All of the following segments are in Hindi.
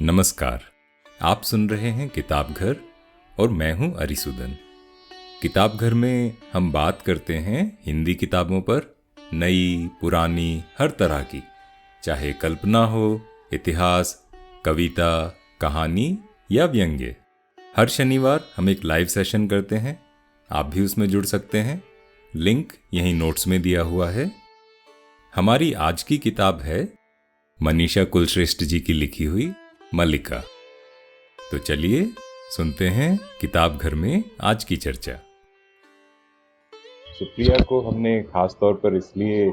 नमस्कार। आप सुन रहे हैं किताब घर और मैं हूं अरिसुदन। किताब घर में हम बात करते हैं हिंदी किताबों पर, नई पुरानी हर तरह की, चाहे कल्पना हो, इतिहास, कविता, कहानी या व्यंग्य। हर शनिवार हम एक लाइव सेशन करते हैं, आप भी उसमें जुड़ सकते हैं। लिंक यहीं नोट्स में दिया हुआ है। हमारी आज की किताब है मनीषा कुलश्रेष्ठ जी की लिखी हुई मल्लिका। तो चलिए सुनते हैं किताब घर में आज की चर्चा। सुप्रिया को हमने खास तौर पर इसलिए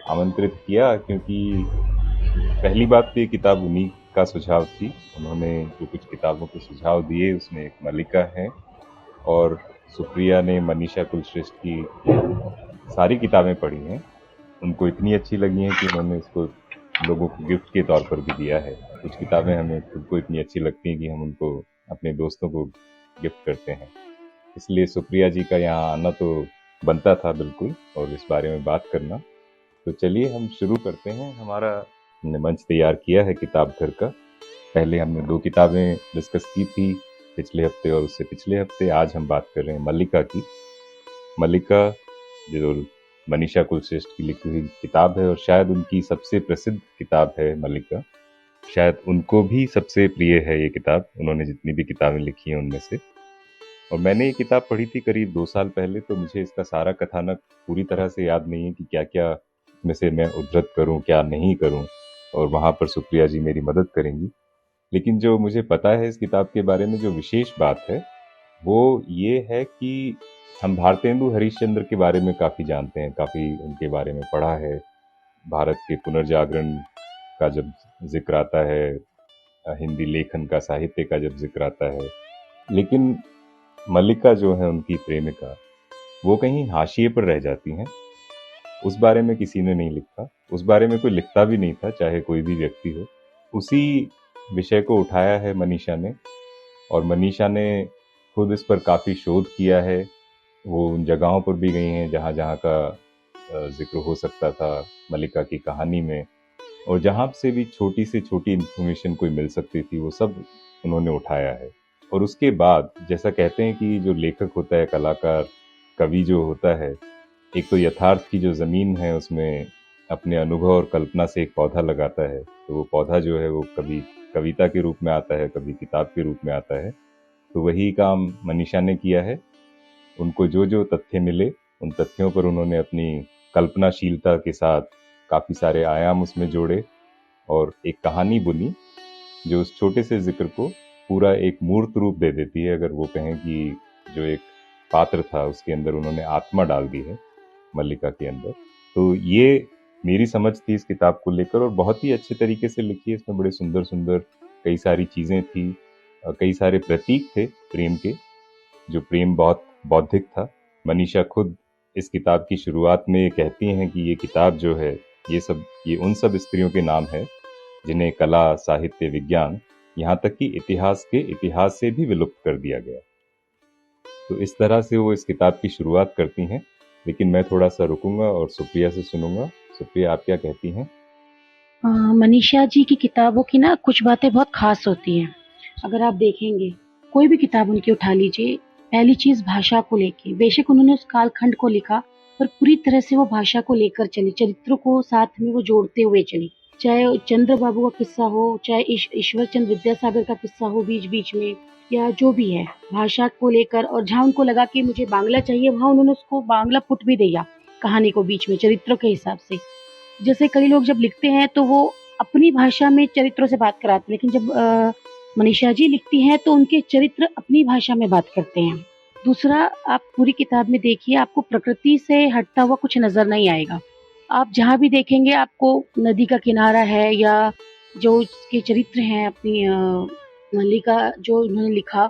आमंत्रित किया क्योंकि पहली बात तो ये किताब उन्हीं का सुझाव थी। उन्होंने जो कुछ किताबों के सुझाव दिए उसमें एक मल्लिका है, और सुप्रिया ने मनीषा कुलश्रेष्ठ की सारी किताबें पढ़ी हैं। उनको इतनी अच्छी लगी हैं कि उन्होंने इसको लोगों को गिफ्ट के तौर पर भी दिया है। कुछ किताबें हमें खुद को इतनी अच्छी लगती हैं कि हम उनको अपने दोस्तों को गिफ्ट करते हैं। इसलिए सुप्रिया जी का यहाँ आना तो बनता था बिल्कुल, और इस बारे में बात करना। तो चलिए हम शुरू करते हैं। हमारा हमने मंच तैयार किया है किताब घर का। पहले हमने 2 किताबें डिस्कस की थी, पिछले हफ्ते और उससे पिछले हफ्ते। आज हम बात कर रहे हैं मल्लिका की। मल्लिका जो मनीषा कुलश्रेष्ठ की लिखी हुई किताब है, और शायद उनकी सबसे प्रसिद्ध किताब है मल्लिका। शायद उनको भी सबसे प्रिय है ये किताब, उन्होंने जितनी भी किताबें लिखी हैं उनमें से। और मैंने ये किताब पढ़ी थी करीब 2 साल पहले, तो मुझे इसका सारा कथानक पूरी तरह से याद नहीं है कि क्या क्या इसमें से मैं उद्धृत करूं, क्या नहीं करूं, और वहां पर सुप्रिया जी मेरी मदद करेंगी। लेकिन जो मुझे पता है इस किताब के बारे में, जो विशेष बात है वो ये है कि हम भारतेंदु हरिश्चंद्र के बारे में काफ़ी जानते हैं, काफ़ी उनके बारे में पढ़ा है। भारत के पुनर्जागरण का जब जिक्र आता है, हिंदी लेखन का, साहित्य का जब जिक्र आता है, लेकिन मल्लिका जो है उनकी प्रेमिका, वो कहीं हाशिए पर रह जाती हैं। उस बारे में किसी ने नहीं लिखा, उस बारे में कोई लिखता भी नहीं था, चाहे कोई भी व्यक्ति हो। उसी विषय को उठाया है मनीषा ने, और मनीषा ने खुद इस पर काफ़ी शोध किया है। वो उन जगहों पर भी गई हैं जहाँ जहाँ का जिक्र हो सकता था मल्लिका की कहानी में, और जहाँ से भी छोटी से छोटी इन्फॉर्मेशन कोई मिल सकती थी वो सब उन्होंने उठाया है। और उसके बाद जैसा कहते हैं कि जो लेखक होता है, कलाकार, कवि जो होता है, एक तो यथार्थ की जो ज़मीन है उसमें अपने अनुभव और कल्पना से एक पौधा लगाता है। तो वो पौधा जो है वो कभी कविता के रूप में आता है, कभी किताब के रूप में आता है। तो वही काम मनीषा ने किया है। उनको जो जो तथ्य मिले उन तथ्यों पर उन्होंने अपनी कल्पनाशीलता के साथ काफ़ी सारे आयाम उसमें जोड़े, और एक कहानी बुनी जो उस छोटे से जिक्र को पूरा एक मूर्त रूप दे देती है। अगर वो कहें कि जो एक पात्र था उसके अंदर उन्होंने आत्मा डाल दी है, मल्लिका के अंदर। तो ये मेरी समझ थी इस किताब को लेकर, और बहुत ही अच्छे तरीके से लिखी है। इसमें बड़े सुंदर सुंदर कई सारी चीज़ें थी, कई सारे प्रतीक थे प्रेम के, जो प्रेम बहुत बौद्धिक था। मनीषा खुद इस किताब की शुरुआत में कहती हैं कि ये किताब जो है, ये उन सब स्त्रियों के नाम है जिन्हें कला, साहित्य, विज्ञान, यहाँ तक कि इतिहास से भी विलुप्त कर दिया गया। तो इस तरह से वो इस किताब की शुरुआत करती हैं। लेकिन मैं थोड़ा सा रुकूंगा और सुप्रिया से सुनूंगा। सुप्रिया, आप क्या कहती हैं? मनीषा जी की किताबों की ना कुछ बातें बहुत खास होती हैं। अगर आप देखेंगे, कोई भी किताब उनकी उठा लीजिए, पहली चीज भाषा को लेके, बेशक उन्होंने उस कालखंड को लिखा पर पूरी तरह से वो भाषा को लेकर चली, चरित्रों को साथ में वो जोड़ते हुए चली। चाहे चंद्र बाबू का किस्सा हो, चाहे ईश्वर चंद्र विद्यासागर का किस्सा हो बीच बीच में, या जो भी है, भाषा को लेकर। और जहाँ उनको लगा कि मुझे बांग्ला चाहिए, वहाँ उन्होंने उसको बांग्ला पुट भी दिया कहानी को बीच में, चरित्रों के हिसाब से। जैसे कई लोग जब लिखते हैं तो वो अपनी भाषा में चरित्रों से बात कराते हैं, लेकिन जब मनीषा जी लिखती हैं तो उनके चरित्र अपनी भाषा में बात करते हैं। दूसरा, आप पूरी किताब में देखिए, आपको प्रकृति से हटता हुआ कुछ नजर नहीं आएगा। आप जहाँ भी देखेंगे आपको नदी का किनारा है, या जो उसके चरित्र हैं, अपनी मल्लिका जो उन्होंने लिखा,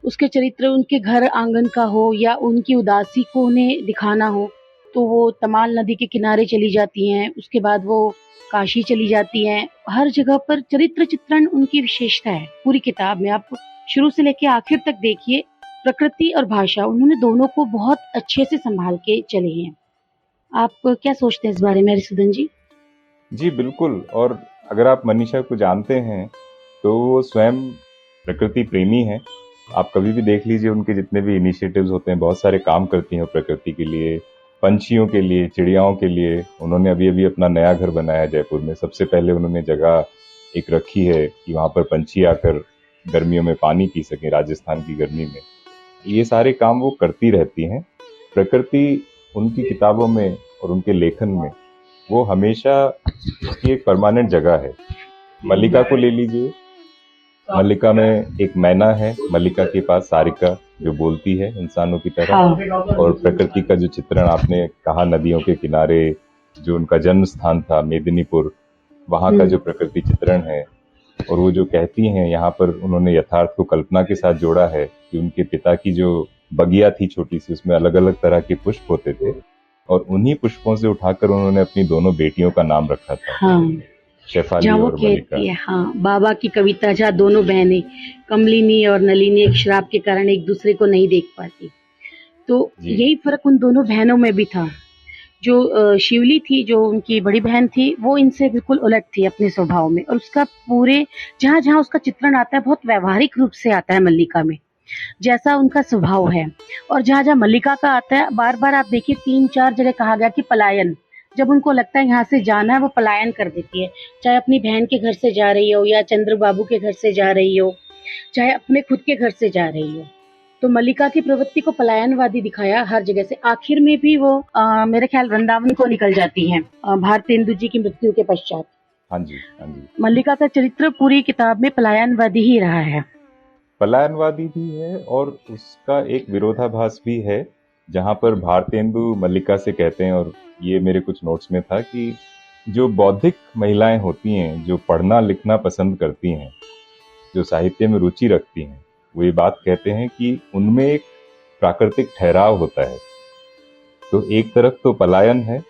उसके चरित्र उनके घर आंगन का हो या उनकी उदासी को उन्हें दिखाना हो, तो वो तमाल नदी के किनारे चली जाती हैं, उसके बाद वो काशी चली जाती हैं। हर जगह पर चरित्र चित्रण उनकी विशेषता है। पूरी किताब में आप शुरू से लेके आखिर तक देखिए, प्रकृति और भाषा, उन्होंने दोनों को बहुत अच्छे से संभाल के चले हैं। आप क्या सोचते हैं इस बारे में, रिसुदन जी? जी बिल्कुल। और अगर आप मनीषा को जानते हैं तो वो स्वयं प्रकृति प्रेमी हैं। आप कभी भी देख लीजिए, उनके जितने भी इनिशिएटिव्स होते हैं, बहुत सारे काम करती हैं प्रकृति के लिए, पंछियों के लिए, चिड़ियाओं के लिए। उन्होंने अभी अभी अपना नया घर बनाया जयपुर में। सबसे पहले उन्होंने जगह एक रखी है कि वहाँ पर पंछी आकर गर्मियों में पानी पी सकें, राजस्थान की गर्मी में। ये सारे काम वो करती रहती हैं। प्रकृति उनकी किताबों में और उनके लेखन में वो हमेशा उसकी एक परमानेंट जगह है। मल्लिका को ले लीजिए, मल्लिका में एक मैना है, मल्लिका के पास सारिका जो बोलती है इंसानों की तरह। और प्रकृति का जो चित्रण आपने कहा, नदियों के किनारे जो उनका जन्म स्थान था मेदिनीपुर, वहाँ का जो प्रकृति चित्रण है, और वो जो कहती हैं यहाँ पर उन्होंने यथार्थ को कल्पना के साथ जोड़ा है कि उनके पिता की जो बगिया थी छोटी सी, उसमें अलग अलग तरह के पुष्प होते थे, और उन्हीं पुष्पों से उठाकर उन्होंने अपनी दोनों बेटियों का नाम रखा था। हाँ, शेफाली जहाँ वो और मल्लिका। कहती है, हाँ, बाबा की कविता, जहाँ दोनों बहनें कमलिनी और नलिनी एक श्राप के कारण एक दूसरे को नहीं देख पाती। तो जी। यही फर्क उन दोनों बहनों में भी था। जो शिवली थी, जो उनकी बड़ी बहन थी, वो इनसे बिल्कुल उलट थी अपने स्वभाव में, और उसका पूरे जहाँ जहाँ उसका चित्रण आता है बहुत व्यवहारिक रूप से आता है मल्लिका में, जैसा उनका स्वभाव है। और जहाँ जहाँ मल्लिका का आता है, बार बार आप देखिए 3-4 जगह कहा गया कि पलायन। जब उनको लगता है यहाँ से जाना है, वो पलायन कर देती है, चाहे अपनी बहन के घर से जा रही हो, या चंद्र बाबू के घर से जा रही हो, चाहे अपने खुद के घर से जा रही हो। तो मल्लिका की प्रवृत्ति को पलायनवादी दिखाया हर जगह से। आखिर में भी वो मेरे ख्याल वृंदावन को निकल जाती हैं भारतेंदु जी की मृत्यु के पश्चात। हाँ जी, हाँ जी। मल्लिका का चरित्र पूरी किताब में पलायनवादी ही रहा है। पलायनवादी भी है, और उसका एक विरोधाभास भी है, जहाँ पर भारतेंदु मल्लिका से कहते हैं, और ये मेरे कुछ नोट्स में था, कि जो बौद्धिक महिलाएं होती हैं, जो पढ़ना लिखना पसंद करती हैं, जो साहित्य में रुचि रखती हैं, वो ये बात कहते हैं कि उनमें एक प्राकृतिक ठहराव होता है। तो एक तरफ तो पलायन है,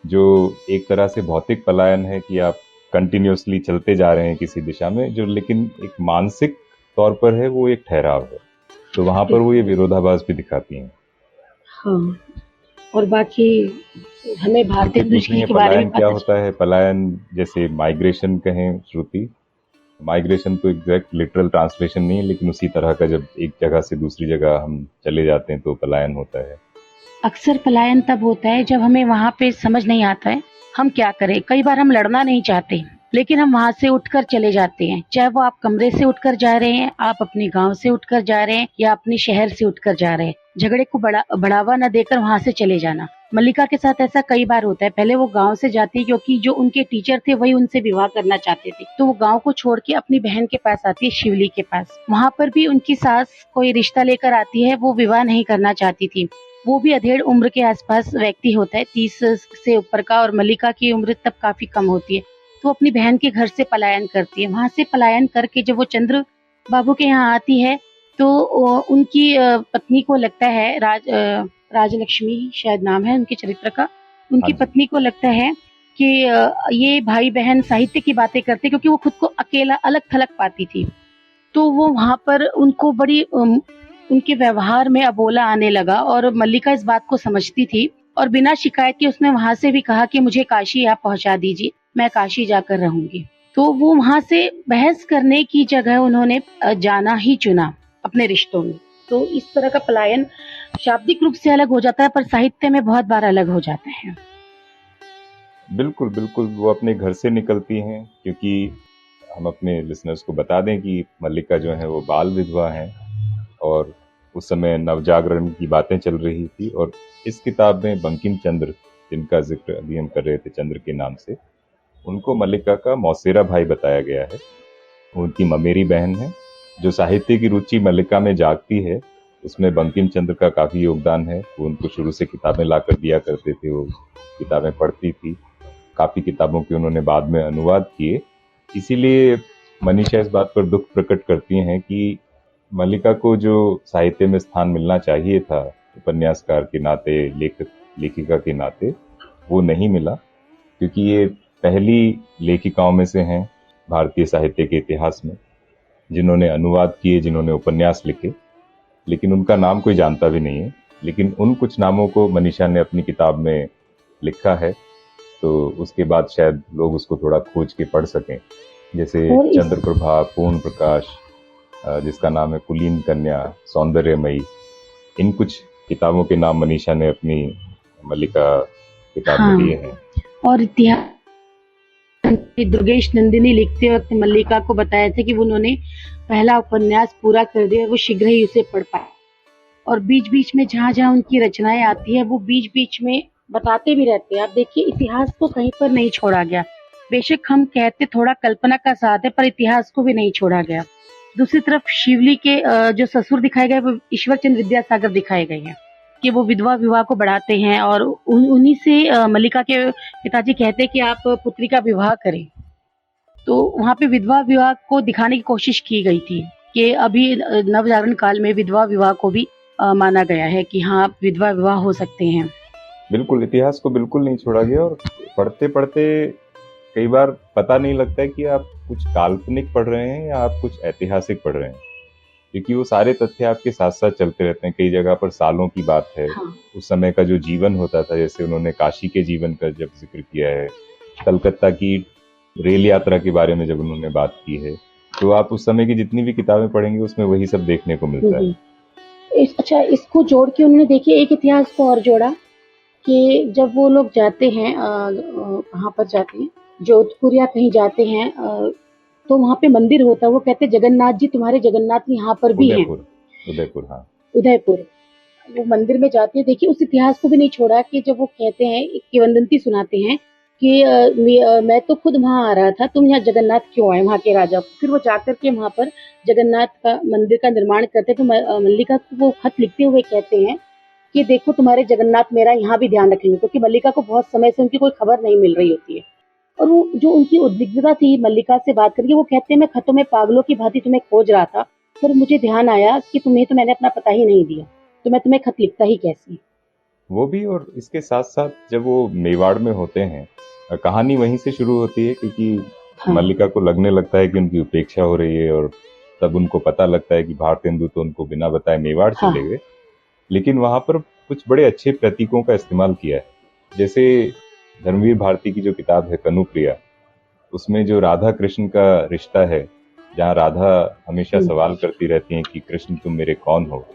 जो एक तरह से भौतिक पलायन है कि आप कंटिन्यूअसली चलते जा रहे हैं किसी दिशा में, जो लेकिन एक मानसिक तौर पर है, वो एक ठहराव है। तो वहां पर वो ये विरोधाभास भी दिखाती हैं। हाँ, और बाकी हमें भारतेंदु जी के बारे पलायन में क्या पता होता है। पलायन जैसे माइग्रेशन कहें, श्रुति, माइग्रेशन तो एग्जैक्ट लिटरल ट्रांसलेशन नहीं है, लेकिन उसी तरह का, जब एक जगह से दूसरी जगह हम चले जाते हैं तो पलायन होता है। अक्सर पलायन तब होता है जब हमें वहाँ पे समझ नहीं आता है हम क्या करें। कई बार हम लड़ना नहीं चाहते, लेकिन हम वहाँ से उठकर चले जाते हैं। चाहे वो आप कमरे से उठकर जा रहे हैं, आप अपने गांव से उठकर जा रहे हैं, या अपने शहर से उठकर जा रहे हैं, झगड़े को बढ़ावा न देकर वहाँ से चले जाना। मल्लिका के साथ ऐसा कई बार होता है। पहले वो गांव से जाती है क्योंकि जो उनके टीचर थे वही उनसे विवाह करना चाहते थे, तो वो गांव को छोड़ के अपनी बहन के पास आती है, शिवली के पास। वहाँ पर भी उनकी सास कोई रिश्ता लेकर आती है, वो विवाह नहीं करना चाहती थी। वो भी अधेड़ उम्र के आसपास व्यक्ति होता है, 30 से ऊपर का, और मल्लिका की उम्र तब काफी कम होती है। तो अपनी बहन के घर से पलायन करती है। वहां से पलायन करके जब वो चंद्र बाबू के यहाँ आती है, तो उनकी पत्नी को लगता है, राजलक्ष्मी शायद नाम है उनके चरित्र का, उनकी हाँ जी। पत्नी को लगता है कि ये भाई बहन साहित्य की बातें करते, क्योंकि वो खुद को अकेला अलग थलग पाती थी। तो वो वहां पर उनको बड़ी उनके व्यवहार में अबोला आने लगा, और मल्लिका इस बात को समझती थी, और बिना शिकायत के उसने वहां से भी कहा कि मुझे काशी आप पहुंचा दीजिए, मैं काशी जाकर रहूंगी। तो वो वहां से बहस करने की जगह उन्होंने जाना ही चुना अपने रिश्तों में। तो इस तरह का पलायन शाब्दिक रूप से अलग हो जाता है, पर साहित्य में बहुत बार अलग हो जाता है। बिल्कुल बिल्कुल, वो अपने घर से निकलती हैं, क्योंकि हम अपने लिसनर्स को बता दें कि मल्लिका जो है वो बाल विधवा हैं, और उस समय नवजागरण की बातें चल रही थी। और इस किताब में बंकिम चंद्र, जिनका जिक्र अभी हम कर रहे थे चंद्र के नाम से, उनको मल्लिका का मौसेरा भाई बताया गया है। उनकी ममेरी बहन है। जो साहित्य की रुचि मल्लिका में जागती है, उसमें बंकिम चंद्र का काफ़ी योगदान है। वो उनको शुरू से किताबें लाकर दिया करते थे, वो किताबें पढ़ती थी। काफ़ी किताबों के उन्होंने बाद में अनुवाद किए। इसीलिए मनीषा इस बात पर दुख प्रकट करती हैं कि मल्लिका को जो साहित्य में स्थान मिलना चाहिए था उपन्यासकार के नाते, लेखिका के नाते, वो नहीं मिला, क्योंकि ये पहली लेखिकाओं में से हैं भारतीय साहित्य के इतिहास में जिन्होंने अनुवाद किए, जिन्होंने उपन्यास लिखे, लेकिन उनका नाम कोई जानता भी नहीं है। लेकिन उन कुछ नामों को मनीषा ने अपनी किताब में लिखा है, तो उसके बाद शायद लोग उसको थोड़ा खोज के पढ़ सकें। जैसे और इस चंद्रप्रभा, पूर्ण प्रकाश, जिसका नाम है कुलीन कन्या, सौंदर्यमयी, इन कुछ किताबों के नाम मनीषा ने अपनी मल्लिका किताब में लिए हाँ, हैं। और इतिहास दुर्गेश नंदिनी लिखते वक्त मल्लिका को बताया था कि उन्होंने पहला उपन्यास पूरा कर दिया, वो शीघ्र ही उसे पढ़ पाए। और बीच-बीच में जहाँ-जहाँ उनकी रचनाएँ आती हैं, वो बीच-बीच में बताते भी रहते हैं। आप देखिए, इतिहास को कहीं पर नहीं छोड़ा गया। बेशक हम कहते थोड़ा कल्पना का साथ है, पर इतिहास को भी नहीं छोड़ा गया। दूसरी तरफ शिवली के जो ससुर दिखाए गए, वो ईश्वर चंद्र विद्यासागर दिखाए गए हैं कि वो विधवा विवाह को बढ़ाते हैं, और उन्हीं से मल्लिका के पिताजी कहते हैं कि आप पुत्री का विवाह करें। तो वहाँ पे विधवा विवाह को दिखाने की कोशिश की गई थी कि अभी नवजागरण काल में विधवा विवाह को भी माना गया है कि हाँ, विधवा विवाह हो सकते हैं। बिल्कुल, इतिहास को बिल्कुल नहीं छोड़ा गया, और पढ़ते पढ़ते कई बार पता नहीं लगता है कि आप कुछ काल्पनिक पढ़ रहे हैं या आप कुछ ऐतिहासिक पढ़ रहे हैं, क्योंकि वो सारे तथ्य आपके साथ साथ चलते रहते हैं। कई जगह पर सालों की बात है, हाँ, उस समय का जो जीवन होता था, जैसे उन्होंने काशी के जीवन का जब जिक्र किया है, कलकत्ता की रेल यात्रा के बारे में जब उन्होंने बात की है, तो आप उस समय की जितनी भी किताबें पढ़ेंगे उसमें वही सब देखने को मिलता है। अच्छा, इसको जोड़ के उन्होंने देखिए एक इतिहास को और जोड़ा कि जब वो लोग जाते हैं कहाँ पर जाते हैं, जोधपुर या कहीं जाते हैं, तो वहाँ पे मंदिर होता है, वो कहते हैं जगन्नाथ जी, तुम्हारे जगन्नाथ यहाँ पर भी हैं, उदयपुर, उदयपुर, हाँ। उदयपुर। वो मंदिर में जाते हैं, देखिए उस इतिहास को भी नहीं छोड़ा कि जब वो कहते हैं, एक किंवदंती सुनाते हैं कि मैं तो खुद वहाँ आ रहा था, तुम यहाँ जगन्नाथ क्यों आए, वहाँ के राजा को। फिर वो जाकर के वहाँ पर जगन्नाथ का मंदिर का निर्माण करते हैं, तो मल्लिका को वो खत लिखते हुए कहते हैं कि देखो तुम्हारे जगन्नाथ मेरा यहाँ भी ध्यान रखेंगे, क्योंकि मल्लिका को बहुत समय से उनकी कोई खबर नहीं मिल रही होती है। और वो जो उनकी उद्विग्नता थी मल्लिका से बात करके, वो कहते हैं मैं खतों में पागलों की भांति तुम्हें खोज रहा था, फिर मुझे ध्यान आया कि तुम्हें तो मैंने अपना पता ही नहीं दिया, तो मैं तुम्हें खत लिखता ही कैसे। वो भी, और इसके साथ साथ जब वो मेवाड़ में होते हैं, कहानी वहीं से शुरू होती है, क्योंकि हाँ, मल्लिका को लगने लगता है कि उनकी उपेक्षा हो रही है, और तब उनको पता लगता है कि भारतेंदु तो उनको बिना बताए मेवाड़ हाँ, चले गए। लेकिन वहां पर कुछ बड़े अच्छे प्रतीकों का इस्तेमाल किया है। जैसे धर्मवीर भारती की जो किताब है कनुप्रिया, उसमें जो राधा कृष्ण का रिश्ता है, जहाँ राधा हमेशा सवाल करती रहती हैं कि कृष्ण तुम मेरे कौन हो,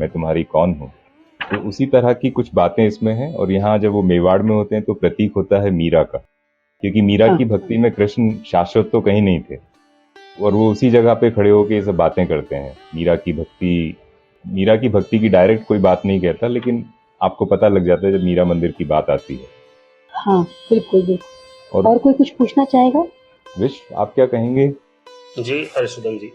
मैं तुम्हारी कौन हूँ, तो उसी तरह की कुछ बातें इसमें हैं। और यहाँ जब वो मेवाड़ में होते हैं तो प्रतीक होता है मीरा का, क्योंकि मीरा की भक्ति में कृष्ण शाश्वत तो कहीं नहीं थे, और वो उसी जगह पे खड़े होकर ये सब बातें करते हैं। मीरा की भक्ति की डायरेक्ट कोई बात नहीं कहता, लेकिन आपको पता लग जाता है जब मीरा मंदिर की बात आती है। हाँ, बिल्कुल बिल्कुल। और कोई कुछ पूछना चाहेगा? विश्व, आप क्या कहेंगे? जी हर्षवर्धन जी,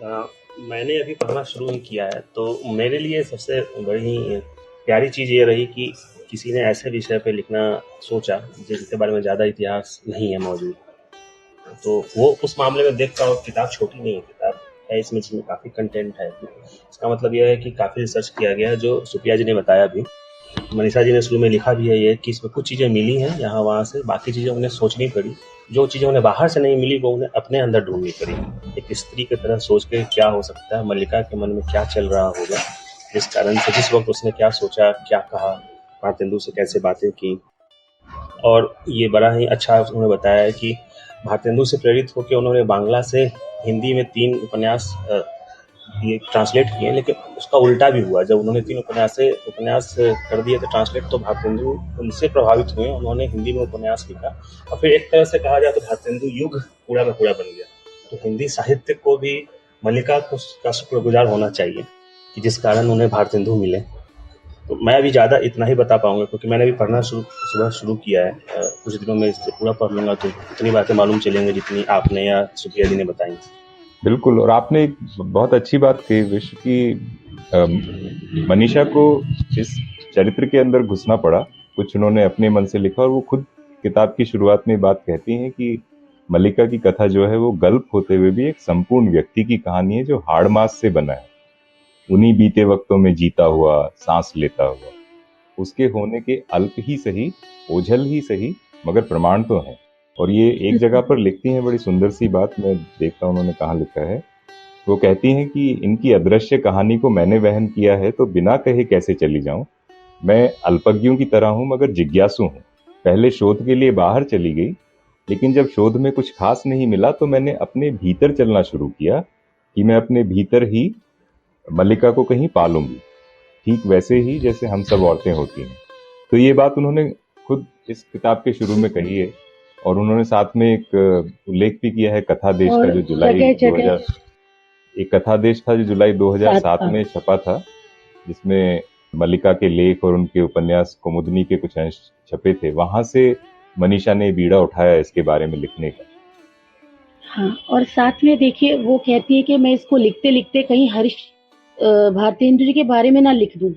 मैंने अभी पढ़ना शुरू ही किया है, तो मेरे लिए सबसे बड़ी प्यारी चीज़ ये रही कि किसी ने ऐसे विषय पे लिखना सोचा जिसके बारे में ज़्यादा इतिहास नहीं है मौजूद। तो वो उस मामले में देखता हूँ, किताब छोटी नहीं है, किताब है इसमें जिसमें काफ़ी कंटेंट है। इसका मतलब यह है कि काफ़ी रिसर्च किया गया है, जो सुप्रिया जी ने बताया भी, मनीषा जी ने शुरू में लिखा भी है ये, कि इसमें कुछ चीज़ें मिली हैं यहाँ वहाँ से, बाकी चीज़ें उन्हें सोचनी पड़ी। जो चीज़ें उन्हें बाहर से नहीं मिली वो उन्हें अपने अंदर ढूंढनी पड़ी। एक स्त्री की तरह सोच के क्या हो सकता है, मल्लिका के मन में क्या चल रहा होगा, जिस कारण से जिस वक्त उसने क्या सोचा, क्या कहा, भारतेंदु से कैसे बातें की। और ये बड़ा ही अच्छा उन्होंने बताया है कि भारतेंदु से प्रेरित होकर उन्होंने बांग्ला से हिंदी में 3 उपन्यास ये ट्रांसलेट किए, लेकिन उसका उल्टा भी हुआ। जब उन्होंने 3 उपन्यास कर दिए थे ट्रांसलेट, तो भारतेंदु उनसे प्रभावित हुए, उन्होंने हिंदी में उपन्यास लिखा, और फिर एक तरह से कहा जाए तो भारतेंदु युग पूरा का पूरा बन गया। तो हिंदी साहित्य को भी मल्लिका का शुक्रगुजार होना चाहिए कि जिस कारण उन्हें भारतेंदु मिले। तो मैं अभी ज़्यादा इतना ही बता पाऊंगा, क्योंकि मैंने अभी पढ़ना सुबह शुरू किया है। कुछ दिनों में इससे पूरा पढ़ लूँगा तो इतनी बातें मालूम चलेंगी जितनी आपने या सुप्रिया जी ने बताई। बिल्कुल, और आपने एक बहुत अच्छी बात कही विश्व की, मनीषा को इस चरित्र के अंदर घुसना पड़ा, कुछ उन्होंने अपने मन से लिखा, और वो खुद किताब की शुरुआत में बात कहती हैं कि मल्लिका की कथा जो है वो गल्प होते हुए भी एक संपूर्ण व्यक्ति की कहानी है, जो हाड़ मास से बना है, उन्हीं बीते वक्तों में जीता हुआ, सांस लेता हुआ। उसके होने के अल्प ही सही, ओझल ही सही, मगर प्रमाण तो है। और ये एक जगह पर लिखती हैं बड़ी सुंदर सी बात, मैं देखता हूँ उन्होंने कहाँ लिखा है। वो कहती हैं कि इनकी अदृश्य कहानी को मैंने वहन किया है, तो बिना कहे कैसे चली जाऊं। मैं अल्पज्ञों की तरह हूं, मगर जिज्ञासु हूं। पहले शोध के लिए बाहर चली गई, लेकिन जब शोध में कुछ खास नहीं मिला तो मैंने अपने भीतर चलना शुरू किया कि मैं अपने भीतर ही मल्लिका को कहीं पालूंगी, ठीक वैसे ही जैसे हम सब औरतें होती हैं। तो ये बात उन्होंने खुद इस किताब के शुरू में कही है, और उन्होंने साथ में एक उल्लेख भी किया है कथा देश का, जो जुलाई 2000 एक कथा देश था जो जुलाई 2007 में छपा था, जिसमें मल्लिका के लेख और उनके उपन्यास कुमुदनी के कुछ अंश छपे थे। वहां से मनीषा ने बीड़ा उठाया इसके बारे में लिखने का। हाँ, और साथ में देखिए वो कहती है कि मैं इसको लिखते लिखते कहीं हरीश भारतेंदु जी के बारे में ना लिख दूं।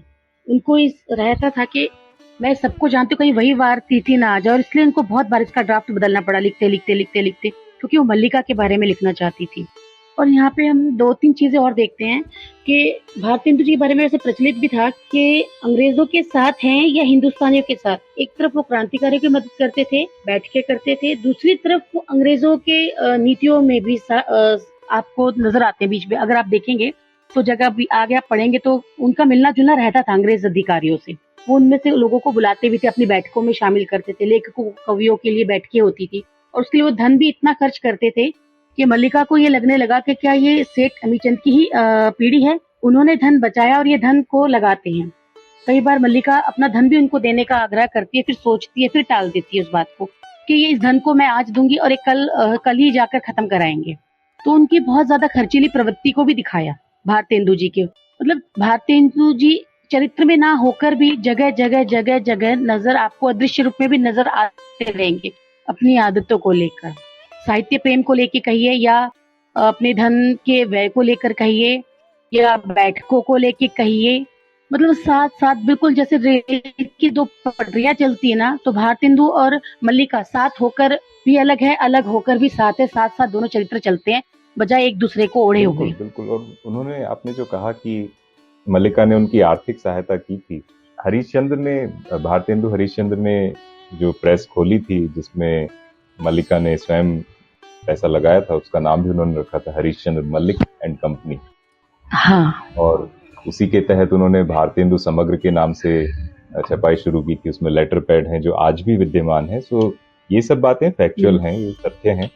उनको इस रहता था कि मैं सबको जानती हूँ, कहीं वही वार तिथि ना आ जाए, और इसलिए उनको बहुत बार इसका ड्राफ्ट बदलना पड़ा लिखते लिखते लिखते लिखते, क्योंकि वो मल्लिका के बारे में लिखना चाहती थी। और यहाँ पे हम 2-3 चीजें और देखते हैं कि भारतेंदु जी के बारे में ऐसे प्रचलित भी था कि अंग्रेजों के साथ हैं या हिंदुस्तानियों के साथ। एक तरफ वो क्रांतिकारियों की मदद करते थे, बैठ के करते थे, दूसरी तरफ वो अंग्रेजों के नीतियों में भी आपको नजर आते हैं बीच में। अगर आप देखेंगे तो जगह भी आगे आप पढ़ेंगे तो उनका मिलना जुलना रहता था अंग्रेज अधिकारियों से। वो उनमें से लोगों को बुलाते भी थे, अपनी बैठकों में शामिल करते थे, लेखकों कवियों के लिए बैठकें होती थी, और उसके लिए वो धन भी इतना खर्च करते थे कि मल्लिका को ये लगने लगा कि क्या ये सेठ अमीचंद की ही पीढ़ी है। उन्होंने धन बचाया और ये धन को लगाते हैं। कई बार मल्लिका अपना धन भी उनको देने का आग्रह करती है, फिर सोचती है, फिर टाल देती है उस बात को कि ये इस धन को मैं आज दूंगी और कल ही जाकर खत्म कराएंगे। तो उनकी बहुत ज्यादा खर्चीली प्रवृत्ति को भी दिखाया भारतेंदु जी के। मतलब भारतेंदु जी चरित्र में ना होकर भी जगह जगह जगह जगह नजर आपको अदृश्य रूप में भी नजर आते रहेंगे, अपनी आदतों को लेकर, साहित्य प्रेम को लेकर कहिए, या अपने धन के व्यय को लेकर कहिए, या बैठकों को लेकर कहिए। मतलब साथ साथ बिल्कुल जैसे रेल की 2 पटरियां चलती है ना, तो भारतेंदु और मल्लिका साथ होकर भी अलग है, अलग होकर भी साथ है, साथ साथ दोनों चरित्र चलते हैं बजाय एक दूसरे को ओढ़े हुए। बिल्कुल। और उन्होंने, आपने जो कहा कि मल्लिका ने उनकी आर्थिक सहायता की थी, भारतेंदु हरिश्चंद्र ने जो प्रेस खोली थी जिसमें मल्लिका ने स्वयं पैसा लगाया था, उसका नाम भी उन्होंने रखा था हरिश्चंद्र मल्लिक एंड कंपनी। हाँ। और उसी के तहत उन्होंने भारतेंदु समग्र के नाम से छपाई शुरू की थी। उसमें लेटर पैड हैं जो आज भी विद्यमान है। सो ये सब बातें फैक्चुअल हैं, ये तथ्य हैं।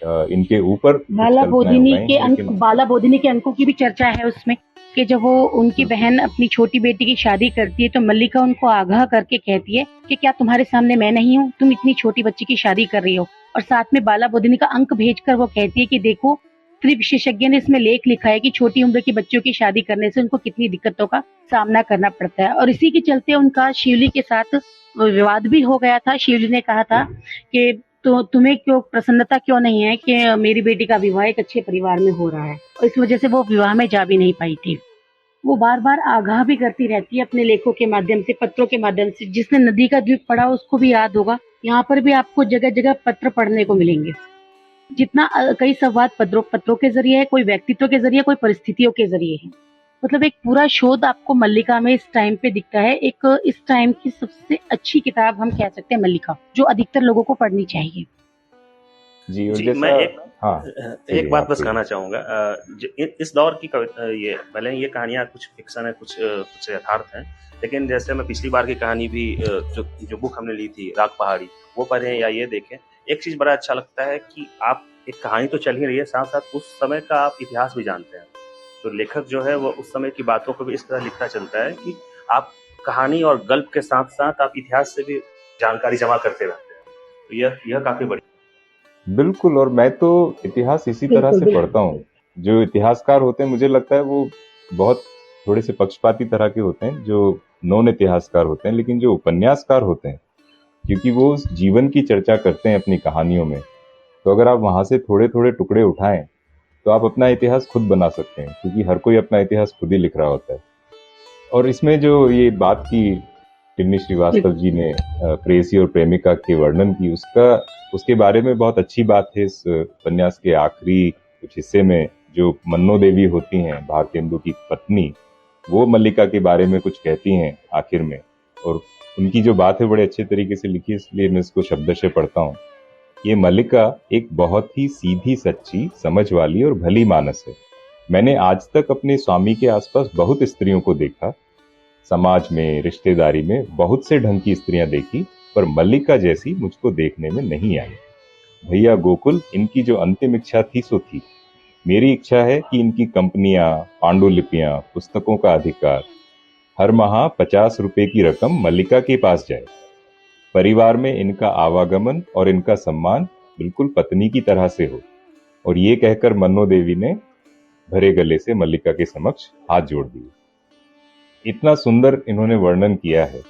इनके ऊपर बाला बोधिनी के अंकों की भी चर्चा है उसमें, कि जब वो उनकी बहन अपनी छोटी बेटी की शादी करती है तो मल्लिका उनको आगाह करके कहती है कि क्या तुम्हारे सामने मैं नहीं हूँ, तुम इतनी छोटी बच्ची की शादी कर रही हो। और साथ में बाला बोधिनी का अंक भेजकर वो कहती है कि देखो, स्त्री विशेषज्ञ ने इसमें लेख लिखा है कि छोटी उम्र की बच्चियों की शादी करने से उनको कितनी दिक्कतों का सामना करना पड़ता है। और इसी के चलते उनका शिवली के साथ विवाद भी हो गया था। शिवली ने कहा था कि तो तुम्हें क्यों प्रसन्नता क्यों नहीं है कि मेरी बेटी का विवाह एक अच्छे परिवार में हो रहा है, और इस वजह से वो विवाह में जा भी नहीं पाई थी। वो बार बार आगाह भी करती रहती है अपने लेखों के माध्यम से, पत्रों के माध्यम से। जिसने नदी का द्वीप पढ़ा उसको भी याद होगा, यहाँ पर भी आपको जगह जगह पत्र पढ़ने को मिलेंगे। जितना कई संवाद पत्रों के जरिए है, कोई व्यक्तित्व के जरिए, कोई परिस्थितियों के जरिए है। मतलब एक पूरा शोध आपको मल्लिका में इस टाइम पे दिखता है। एक इस टाइम की सबसे अच्छी किताब हम कह सकते हैं मल्लिका, जो अधिकतर लोगों को पढ़नी चाहिए। जी, और मैं एक बात बस कहना चाहूंगा। इस दौर की कविता, ये भले ये कहानियां कुछ फिक्शन है, कुछ यथार्थ हैं, लेकिन जैसे मैं पिछली बार की कहानी भी जो बुक हमने ली थी राग पहाड़ी, वो पढ़ें या ये देखें। एक चीज बड़ा अच्छा लगता है कि आप एक कहानी तो चल ही रही है, साथ साथ उस समय का आप इतिहास भी जानते हैं। तो लेखक जो है वो उस समय की बातों को भी इस तरह लिखता चलता है कि आप कहानी और गल्प के साथ साथ आप इतिहास से भी जानकारी जमा करते रहते हैं। तो यह काफी बड़ी। बिल्कुल। और मैं तो इतिहास इसी तरह से पढ़ता हूँ। जो इतिहासकार होते हैं, मुझे लगता है वो बहुत थोड़े से पक्षपाती तरह के होते हैं, जो नॉन इतिहासकार होते हैं। लेकिन जो उपन्यासकार होते हैं, क्योंकि वो उस जीवन की चर्चा करते हैं अपनी कहानियों में, तो अगर आप वहां से थोड़े थोड़े टुकड़े उठाएं तो आप अपना इतिहास खुद बना सकते हैं, क्योंकि हर कोई अपना इतिहास खुद ही लिख रहा होता है। और इसमें जो ये बात की टिन्नी श्रीवास्तव जी ने प्रेयसी और प्रेमिका के वर्णन की, उसके बारे में बहुत अच्छी बात है। इस उपन्यास के आखिरी कुछ हिस्से में जो मन्नो देवी होती हैं, भारतेंदु की पत्नी, वो मल्लिका के बारे में कुछ कहती हैं आखिर में, और उनकी जो बात है बड़े अच्छे तरीके से लिखी, इसलिए मैं इसको शब्द से पढ़ता हूँ। ये मल्लिका एक बहुत ही सीधी, सच्ची, समझ वाली और भली मानस है। मैंने आज तक अपने स्वामी के आसपास बहुत स्त्रियों को देखा, समाज में, रिश्तेदारी में बहुत से ढंग की स्त्रियां देखी, पर मल्लिका जैसी मुझको देखने में नहीं आई। भैया गोकुल, इनकी जो अंतिम इच्छा थी सो थी। मेरी इच्छा है कि इनकी कंपनियां, पांडुलिपियां, पुस्तकों का अधिकार, हर माह 50 रुपए की रकम मल्लिका के पास जाए। परिवार में इनका आवागमन और इनका सम्मान बिल्कुल पत्नी की तरह से हो। और ये कहकर मन्नो देवी ने भरे गले से मल्लिका के समक्ष हाथ जोड़ दिए। इतना सुंदर इन्होंने वर्णन किया है।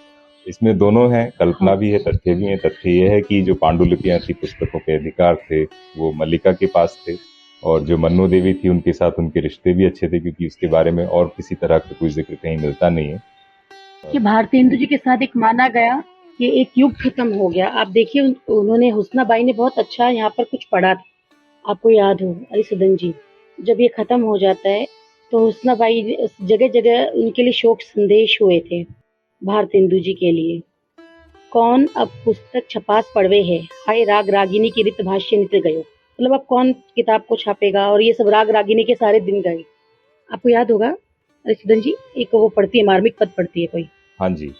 इसमें दोनों हैं, कल्पना भी है, तथ्य भी है। तथ्य यह है कि जो पांडुलिपियां थी, पुस्तकों के अधिकार थे, वो मल्लिका के पास थे। और जो मन्नो देवी थी, उनके साथ उनके रिश्ते भी अच्छे थे, क्योंकि उसके बारे में और किसी तरह का कोई जिक्र कहीं मिलता नहीं है। कि भारतेंदु जी के साथ एक माना गया कि एक युग खत्म हो गया। आप देखिए, उन्होंने, हुस्नाबाई ने बहुत अच्छा यहाँ पर कुछ पढ़ा था, आपको याद हो अरिसुदन जी। जब ये खत्म हो जाता है तो हुस्नाबाई जगह जगह उनके लिए शोक संदेश हुए थे भारतेंदु जी के लिए। कौन अब पुस्तक छपास पढ़वे है, हाय राग रागिनी की रित भाष्य नित गयो। मतलब अब कौन किताब को छापेगा, और ये सब राग रागिनी के सारे दिन गए। आपको याद होगा अरिसुदन जी, एक वो पढ़ती है, मार्मिक पद पढ़ती है कोई। हाँ जी।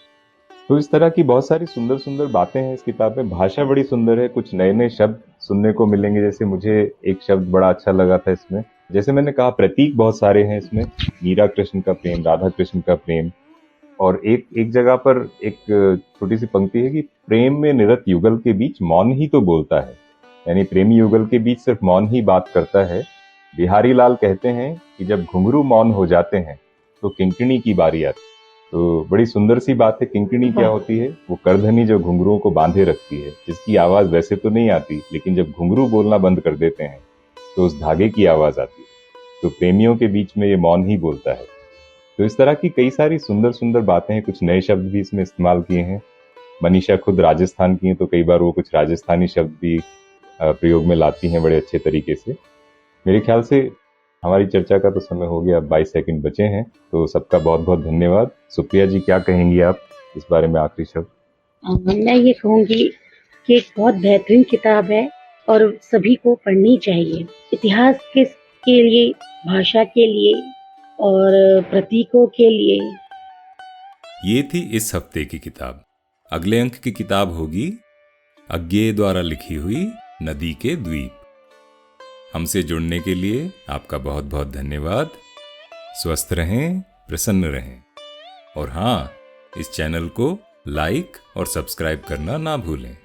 तो इस तरह की बहुत सारी सुंदर सुंदर बातें हैं इस किताब में। भाषा बड़ी सुंदर है, कुछ नए नए शब्द सुनने को मिलेंगे। जैसे मुझे एक शब्द बड़ा अच्छा लगा था इसमें, जैसे मैंने कहा, प्रतीक बहुत सारे हैं इसमें। मीरा कृष्ण का प्रेम, राधा कृष्ण का प्रेम। और एक जगह पर एक छोटी सी पंक्ति है कि प्रेम में निरत युगल के बीच मौन ही तो बोलता है। यानी प्रेमी युगल के बीच सिर्फ मौन ही बात करता है। बिहारी लाल कहते हैं कि जब घुंघरू मौन हो जाते हैं तो किंकिणी की बारी आती है। तो बड़ी सुंदर सी बात है। किंकिणी क्या होती है? वो करधनी जो घुंघरुओं को बांधे रखती है, जिसकी आवाज वैसे तो नहीं आती, लेकिन जब घुंघरू बोलना बंद कर देते हैं तो उस धागे की आवाज आती है। तो प्रेमियों के बीच में ये मौन ही बोलता है। तो इस तरह की कई सारी सुंदर सुंदर बातें हैं। कुछ नए शब्द भी इसमें इस्तेमाल किए हैं। मनीषा खुद राजस्थान की हैं, तो कई बार वो कुछ राजस्थानी शब्द भी प्रयोग में लाती हैं बड़े अच्छे तरीके से। मेरे ख्याल से हमारी चर्चा का तो समय हो गया, 22 सेकंड बचे हैं। तो सबका बहुत बहुत धन्यवाद। सुप्रिया जी, क्या कहेंगी आप इस बारे में आखिरी शब्द? मैं ये कहूँगी कि एक बहुत बेहतरीन किताब है और सभी को पढ़नी चाहिए। इतिहास के लिए, भाषा के लिए और प्रतीकों के लिए। ये थी इस हफ्ते की किताब। अगले अंक की किताब होगी अज्ञेय द्वारा लिखी हुई नदी के द्वीप। हमसे जुड़ने के लिए आपका बहुत बहुत धन्यवाद। स्वस्थ रहें, प्रसन्न रहें, और हाँ, इस चैनल को लाइक और सब्सक्राइब करना ना भूलें।